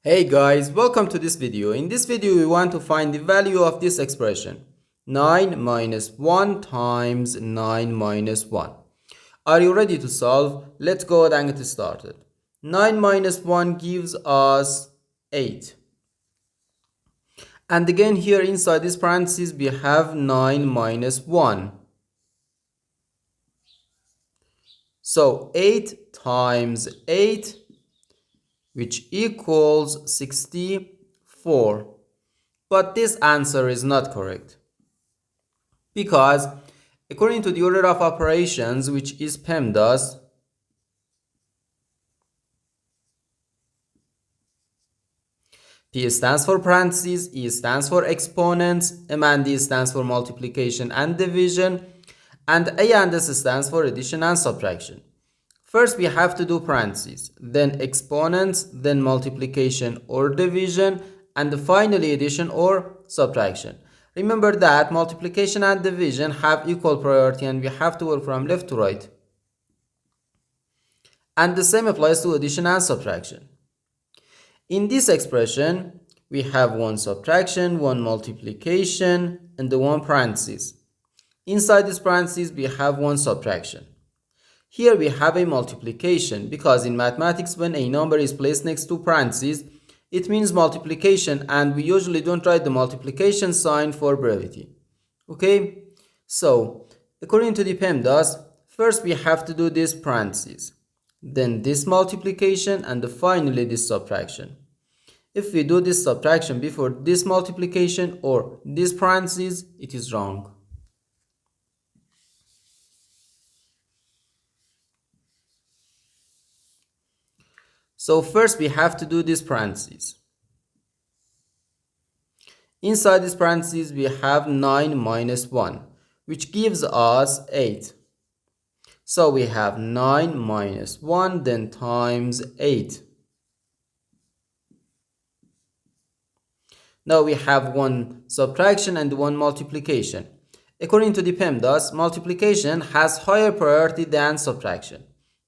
Hey guys, welcome to this video. In this video, we want to find the value of this expression 9 minus 1 times 9 minus 1. Are you ready to solve? Let's go ahead and get started. 9 minus 1 gives us 8. And again here inside this parentheses we have 9 minus 1. So 8 times 8, which equals 64. But this answer is not correct, because according to the order of operations, which is PEMDAS, P stands for parentheses, E stands for exponents, M and D stands for multiplication and division, and A and S stands for addition and subtraction. First we have to do parentheses, then exponents, then multiplication or division, and finally addition or subtraction. Remember that multiplication and division have equal priority and we have to work from left to right. And the same applies to addition and subtraction. In this expression, we have one subtraction, one multiplication, and the one parentheses. Inside this parentheses, we have one subtraction. Here we have a multiplication, because in mathematics when a number is placed next to parentheses, it means multiplication, and we usually don't write the multiplication sign for brevity. Okay, so according to the PEMDAS, first we have to do this parentheses, then this multiplication, and finally this subtraction. If we do this subtraction before this multiplication or this parentheses, it is wrong. So first we have to do this parentheses. Inside this parentheses we have 9 minus 1, which gives us 8. So we have 9 minus 1, then times 8. Now we have one subtraction and one multiplication. According to the PEMDAS, multiplication has higher priority than subtraction,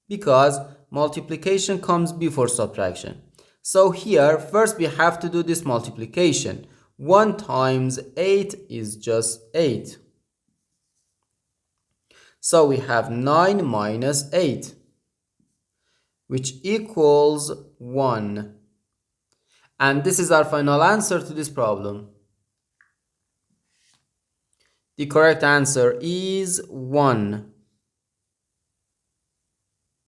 because multiplication comes before subtraction. So here, first we have to do this multiplication. 1 times 8 is just 8. So we have 9 minus 8, which equals 1. And this is our final answer to this problem. The correct answer is 1.